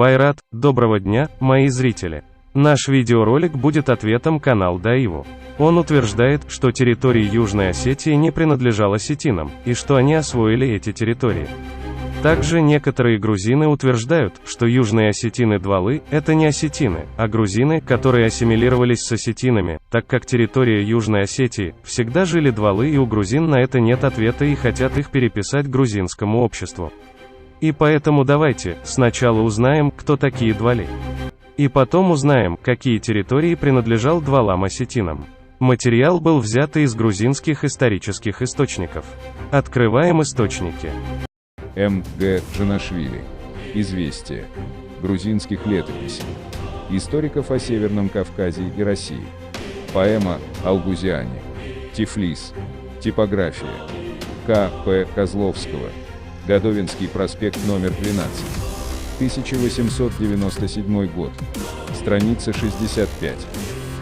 Байрат, доброго дня, мои зрители. Наш видеоролик будет ответом канал Даиву. Он утверждает, что территория Южной Осетии не принадлежала осетинам, и что они освоили эти территории. Также некоторые грузины утверждают, что южные осетины-двалы – это не осетины, а грузины, которые ассимилировались с осетинами, так как территория Южной Осетии, всегда жили двалы, и у грузин на это нет ответа и хотят их переписать грузинскому обществу. И поэтому давайте сначала узнаем, кто такие двали. И потом узнаем, какие территории принадлежал двалам-осетинам. Материал был взят из грузинских исторических источников. Открываем источники. М.Г. Джанашвили. Известия. Грузинских летописей. Историков о Северном Кавказе и России. Поэма «Алгузиане». Тифлис. Типография. К.П. Козловского. Годовинский проспект номер 12. 1897 год. Страница 65.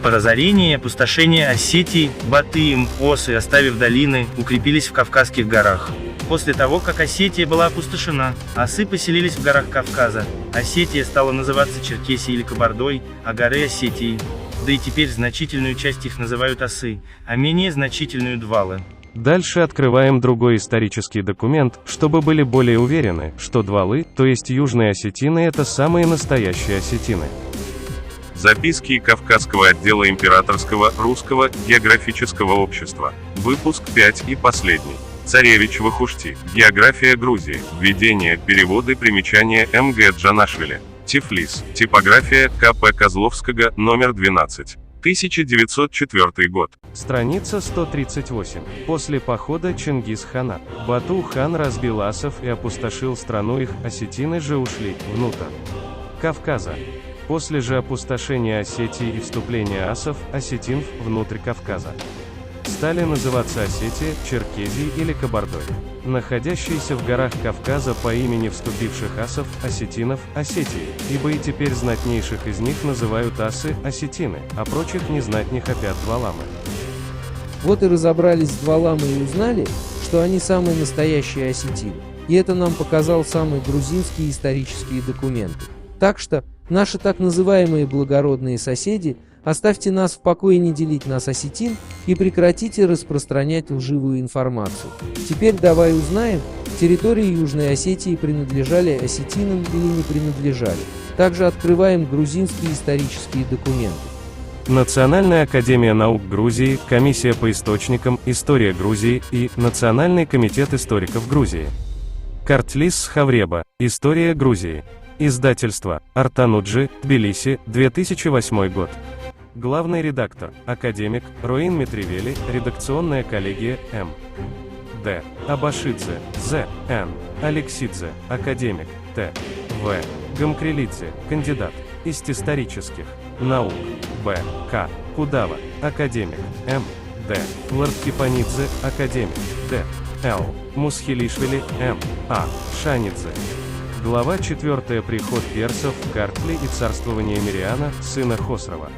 По разорению и опустошению Осетии, Батыем, осы, оставив долины, укрепились в Кавказских горах. После того, как Осетия была опустошена, осы поселились в горах Кавказа. Осетия стала называться Черкесией или Кабардой, а горы Осетией. Да и теперь значительную часть их называют осы, а менее значительную двалы. Дальше открываем другой исторический документ, чтобы были более уверены, что двалы, то есть южные осетины, это самые настоящие осетины. Записки Кавказского отдела Императорского русского географического общества. Выпуск 5 и последний. Царевич Вахушти. География Грузии. Введение, переводы, примечания М.Г. Джанашвили. Тифлис. Типография К.П. Козловского, номер 12. 1904 год. Страница 138. После похода Чингис-хана, Бату-хан разбил асов и опустошил страну, их осетины же ушли внутрь Кавказа. После же опустошения Осетии и вступления асов, осетин внутрь Кавказа, стали называться Осетия, Черкезией или Кабардой. Находящиеся в горах Кавказа по имени вступивших асов, осетинов, Осетии, ибо и теперь знатнейших из них называют асы, осетины, а прочих незнатних опять дваламы. Вот и разобрались с двалами и узнали, что они самые настоящие осетины. И это нам показал самые грузинские исторические документы. Так что, наши так называемые благородные соседи, оставьте нас в покое, не делить нас осетин, и прекратите распространять лживую информацию. Теперь давай узнаем, территории Южной Осетии принадлежали осетинам или не принадлежали. Также открываем грузинские исторические документы. Национальная академия наук Грузии, Комиссия по источникам, История Грузии и Национальный комитет историков Грузии. Картлис Хавреба. История Грузии. Издательство Артануджи, Тбилиси, 2008 год. Главный редактор, академик Роин Митревели, редакционная коллегия М. Д. Абашидзе, З. Н. Алексидзе, академик, Т. В. Гамкрелидзе, кандидат исторических наук, Б. К. Кудава, академик, М. Д. Ларткипанидзе, академик, Д. Л. Мусхилишвили, М. А. Шанидзе. Глава 4. Приход персов в Картли и царствование Мириана, сына Хосрова.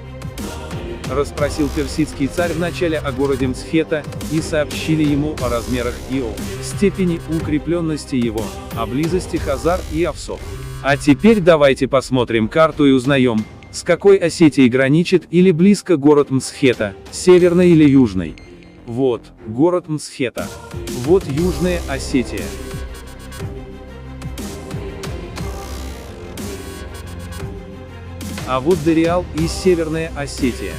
Расспросил персидский царь вначале о городе Мсхета, и сообщили ему о размерах и о степени укрепленности его, о близости хазар и овсов. А теперь давайте посмотрим карту и узнаем, с какой Осетией граничит или близко город Мсхета, северной или южной. Вот, город Мсхета. Вот Южная Осетия. А вот Дариал и Северная Осетия.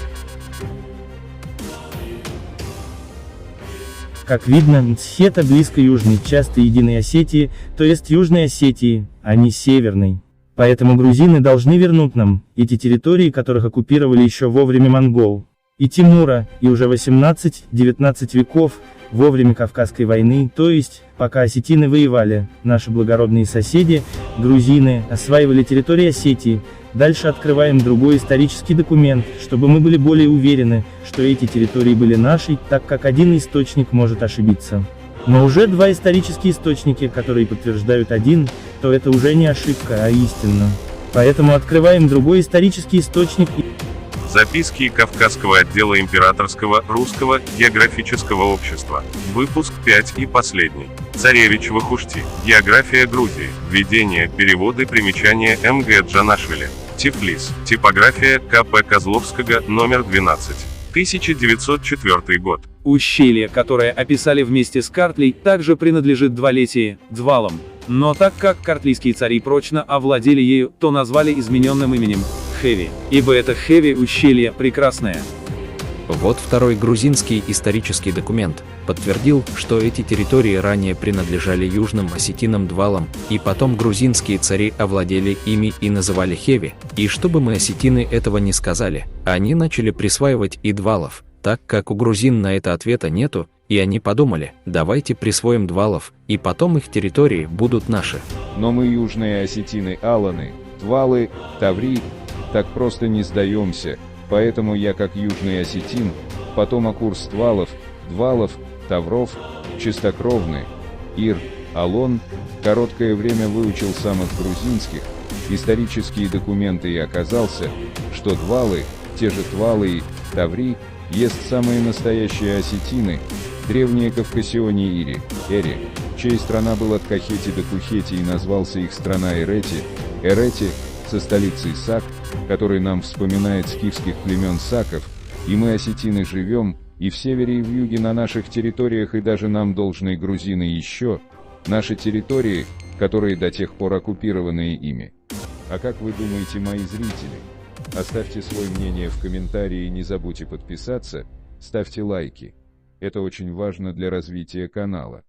Как видно, Мсхета близко южной части Единой Осетии, то есть Южной Осетии, а не Северной. Поэтому грузины должны вернуть нам эти территории, которых оккупировали еще во время монгол и Тимура, и уже 18-19 веков, во время Кавказской войны, то есть, пока осетины воевали, наши благородные соседи, грузины, осваивали территории Осетии. Дальше открываем другой исторический документ, чтобы мы были более уверены, что эти территории были нашей, так как один источник может ошибиться. Но уже два исторические источника, которые подтверждают один, то это уже не ошибка, а истина. Поэтому открываем другой исторический источник и... Записки Кавказского отдела Императорского Русского Географического общества. Выпуск 5 и последний. Царевич Вахушти. География Грузии. Введение, переводы, примечания М.Г. Джанашвили. Тифлис. Типография К.П. Козловского, номер 12. 1904 год. Ущелье, которое описали вместе с Картлей, также принадлежит Двалетии, Двалам. Но так как картлийские цари прочно овладели ею, то назвали измененным именем Хэви, ибо это Хэви ущелье прекрасное. Вот второй грузинский исторический документ подтвердил, что эти территории ранее принадлежали южным осетинам Двалам, и потом грузинские цари овладели ими и называли Хеви, и чтобы мы осетины этого не сказали, они начали присваивать и Двалов, так как у грузин на это ответа нету, и они подумали, давайте присвоим Двалов, и потом их территории будут наши. Но мы южные осетины Аланы, Двалы, Таври, так просто не сдаемся, поэтому я как южный осетин, потомок Урствалов, Двалов, Тавров, чистокровный, Ир, Алон, короткое время выучил самых грузинских исторические документы и оказался, что Двалы, те же Твалы и Таври, есть самые настоящие осетины, древние Кавкасиони Ири, Эри, чьей страна была от Кахети до Кухети и назвался их страна Эрети, Эрети, со столицей Сак, который нам вспоминает скифских племен Саков, и мы осетины живем, и в севере и в юге на наших территориях, и даже нам должны грузины еще, наши территории, которые до тех пор оккупированные ими. А как вы думаете, мои зрители? Оставьте свое мнение в комментарии и не забудьте подписаться, ставьте лайки. Это очень важно для развития канала.